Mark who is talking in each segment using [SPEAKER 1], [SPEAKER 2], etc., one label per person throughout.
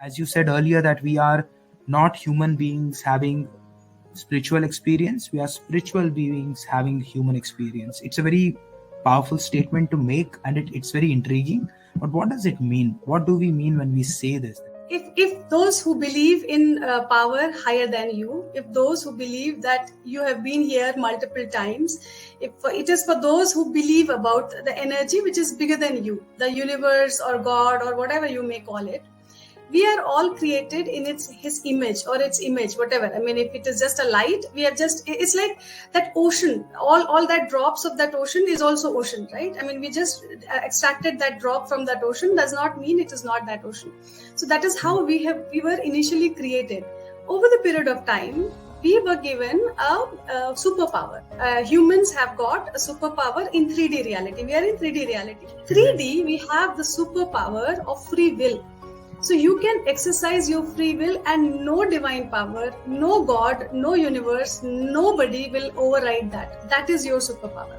[SPEAKER 1] As you said earlier, that we are not human beings having spiritual experience, we are spiritual beings having human experience. It's a very powerful statement to make, and it's very intriguing. But what does it mean? What do we mean when we say this?
[SPEAKER 2] If those who believe in power higher than you, if those who believe that you have been here multiple times, if it is for those who believe about the energy which is bigger than you, the universe or God or whatever you may call it, we are all created in his image or its image, whatever. I mean, if it is just a light, we are just, it's like that ocean, all that drops of that ocean is also ocean, right? I mean, we just extracted that drop from that ocean, does not mean it is not that ocean. So that is how we were initially created. Over the period of time, we were given a superpower. Humans have got a superpower in 3D reality. We are in 3D reality. 3D, we have the superpower of free will. So you can exercise your free will, and no divine power, no God, no universe, nobody will override that. That is your superpower.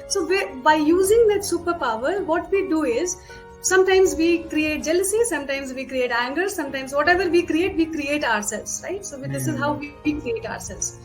[SPEAKER 2] So by using that superpower, what we do is, sometimes we create jealousy, sometimes we create anger, sometimes whatever we create ourselves, right? So this is how we create ourselves.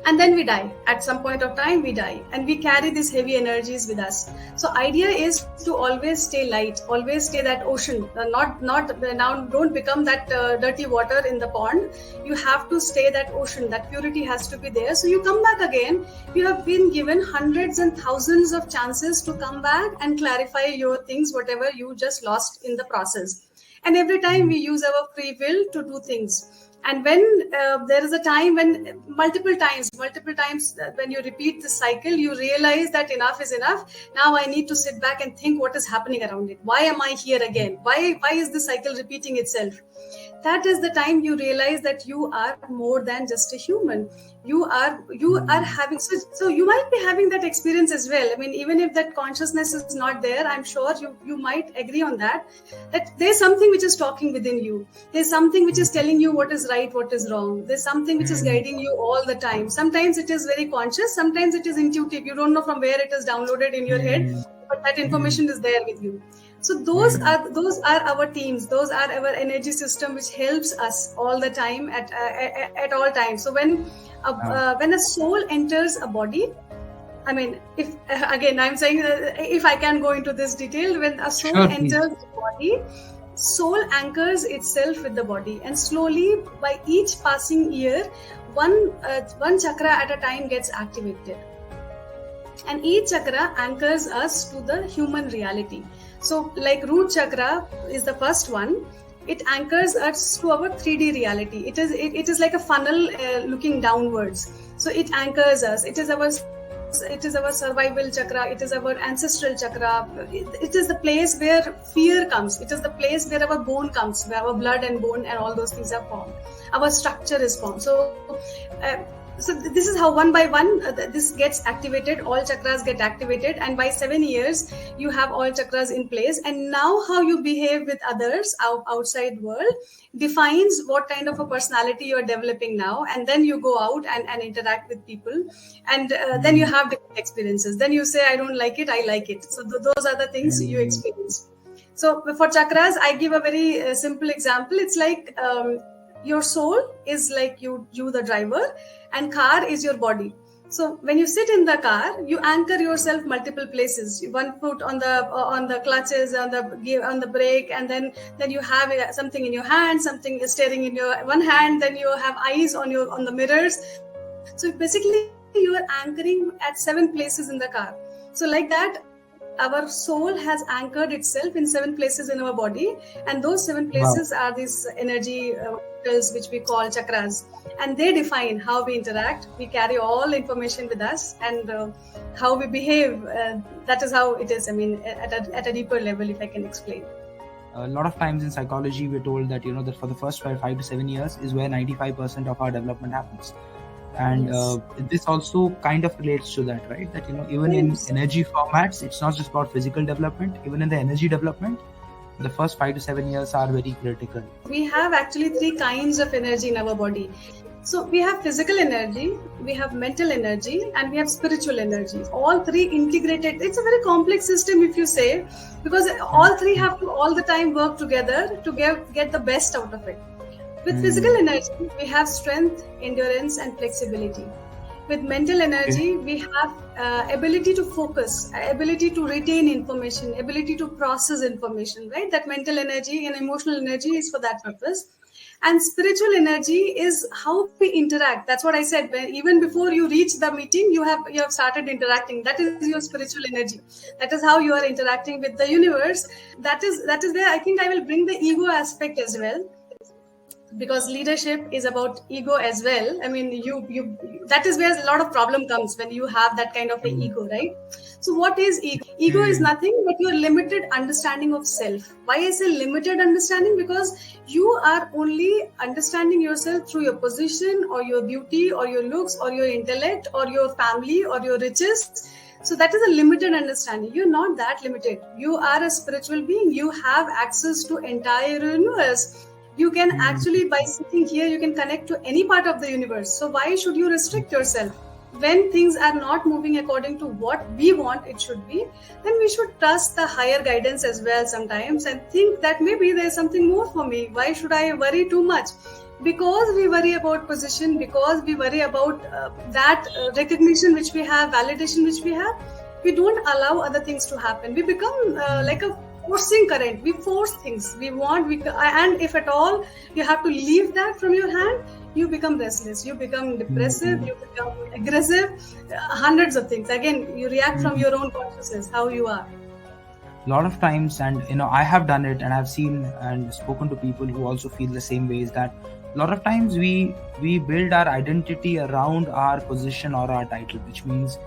[SPEAKER 2] And then we die. At some point of time, we die. And we carry these heavy energies with us. So idea is to always stay light, always stay that ocean, not now don't become that dirty water in the pond. You have to stay that ocean, that purity has to be there. So you come back again. You have been given hundreds and thousands of chances to come back and clarify your things, whatever you just lost in the process. And every time we use our free will to do things. And when there is a time when multiple times when you repeat the cycle, you realize that enough is enough. Now I need to sit back and think what is happening around it. Why am I here again? Why is the cycle repeating itself? That is the time you realize that you are more than just a human. You are having, so you might be having that experience as well. I mean, even if that consciousness is not there, I'm sure you might agree on that there's something which is talking within you. There's something which is telling you what is right, what is wrong. There's something which is guiding you all the time. Sometimes it is very conscious, sometimes it is intuitive. You don't know from where it is downloaded in your head, but that information is there with you. So those are our teams. Those are our energy system, which helps us all the time at all times. So when a soul enters a body, I mean, if again I'm saying if I can go into this detail, when a soul enters the body, soul anchors itself with the body, and slowly by each passing year, one chakra at a time gets activated, and each chakra anchors us to the human reality. So like root chakra is the first one. It anchors us to our 3D reality. It is like a funnel looking downwards. So it anchors us. It is our survival chakra. It is our ancestral chakra. It is the place where fear comes. It is the place where our bone comes, where our blood and bone and all those things are formed. Our structure is formed. So this is how one by one this gets activated. All chakras get activated, and by 7 years you have all chakras in place. And now how you behave with others outside world defines what kind of a personality you're developing now. And then you go out and interact with people, and then you have different experiences. Then you say, I don't like it, I like it. So those are the things you experience. So for chakras, I give a very simple example. It's like your soul is like you the driver, and car is your body. So when you sit in the car, you anchor yourself multiple places. One foot on the clutches, on the brake, and then you have something in your hand, something is staring in your one hand. Then you have eyes on the mirrors. So basically, you are anchoring at 7 places in the car. So like that, our soul has anchored itself in 7 places in our body, and those 7 places are these energy which we call chakras, and they define how we interact. We carry all information with us, and how we behave. That is how it is. I mean, at a deeper level, if I can explain.
[SPEAKER 1] A lot of times in psychology, we're told that that for the first 5 to 7 years is where 95% of our development happens. And this also kind of relates to that, right? That even in energy formats, it's not just about physical development. Even in the energy development, the first 5 to 7 years are very critical.
[SPEAKER 2] We have actually 3 kinds of energy in our body. So we have physical energy, we have mental energy, and we have spiritual energy. All three integrated. It's a very complex system, if you say, because all three have to all the time work together to get the best out of it. With physical energy, we have strength, endurance, and flexibility. With mental energy, we have ability to focus, ability to retain information, ability to process information, right? That mental energy and emotional energy is for that purpose. And spiritual energy is how we interact. That's what I said. Even before you reach the meeting, you have started interacting. That is your spiritual energy. That is how you are interacting with the universe. That is where I think I will bring the ego aspect as well, because leadership is about ego as well. I mean, you that is where a lot of problem comes when you have that kind of an ego, right? So what is ego? Ego is nothing but your limited understanding of self. Why I say limited understanding? Because you are only understanding yourself through your position or your beauty or your looks or your intellect or your family or your riches. So that is a limited understanding. You're not that limited. You are a spiritual being. You have access to entire universe. You can actually, by sitting here, you can connect to any part of the universe. So why should you restrict yourself? When things are not moving according to what we want it should be, then we should trust the higher guidance as well sometimes and think that maybe there's something more for me. Why should I worry too much? Because we worry about position, because we worry about that recognition which we have, validation which we have, we don't allow other things to happen. We become like a forcing current. We force things. And if at all you have to leave that from your hand, you become restless, you become depressive, you become aggressive, hundreds of things. Again, you react from your own consciousness, how you are.
[SPEAKER 1] A lot of times, and I have done it, and I've seen and spoken to people who also feel the same way, is that a lot of times we build our identity around our position or our title, which means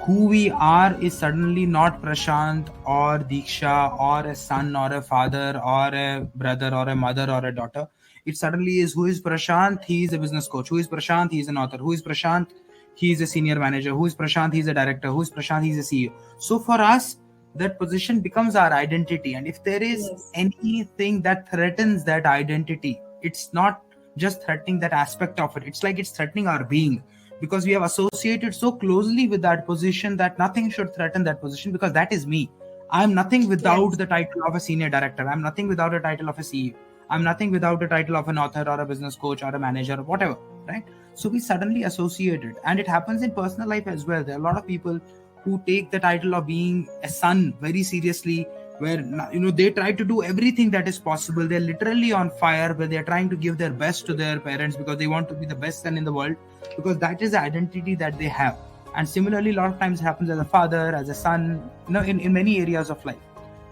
[SPEAKER 1] who we are is suddenly not Prashant or Diksha or a son or a father or a brother or a mother or a daughter. It suddenly is, who is Prashant? He is a business coach. Who is Prashant? He is an author. Who is Prashant? He is a senior manager. Who is Prashant? He is a director. Who is Prashant? He is a CEO. So for us, that position becomes our identity. And if there is anything that threatens that identity, it's not just threatening that aspect of it. It's like it's threatening our being, because we have associated so closely with that position that nothing should threaten that position, because that is me. I'm nothing without the title of a senior director. I'm nothing without a title of a CEO. I'm nothing without a title of an author or a business coach or a manager or whatever, right? So we suddenly associate it. And it happens in personal life as well. There are a lot of people who take the title of being a son very seriously, where they try to do everything that is possible. They're literally on fire, where they're trying to give their best to their parents because they want to be the best son in the world, because that is the identity that they have. And similarly, a lot of times it happens as a father, as a son, in many areas of life.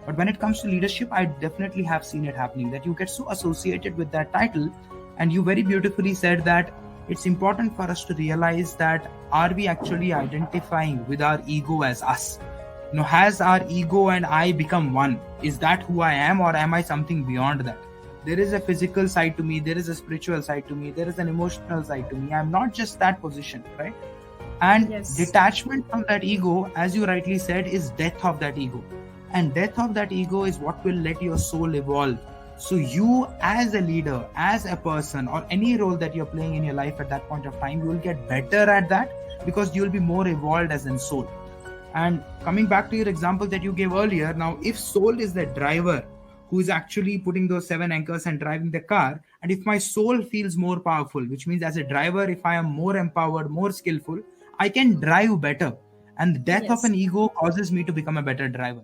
[SPEAKER 1] But when it comes to leadership, I definitely have seen it happening, that you get so associated with that title. And you very beautifully said that it's important for us to realize that, are we actually identifying with our ego as us? Has our ego and I become one? Is that who I am, or am I something beyond that? There is a physical side to me, there is a spiritual side to me, there is an emotional side to me. I'm not just that position, right? And detachment from that ego, as you rightly said, is death of that ego. And death of that ego is what will let your soul evolve. So you, as a leader, as a person, or any role that you're playing in your life at that point of time, you will get better at that, because you will be more evolved as in soul. And coming back to your example that you gave earlier, now if soul is the driver who is actually putting those 7 anchors and driving the car, and if my soul feels more powerful, which means as a driver, if I am more empowered, more skillful, I can drive better. And the death of an ego causes me to become a better driver.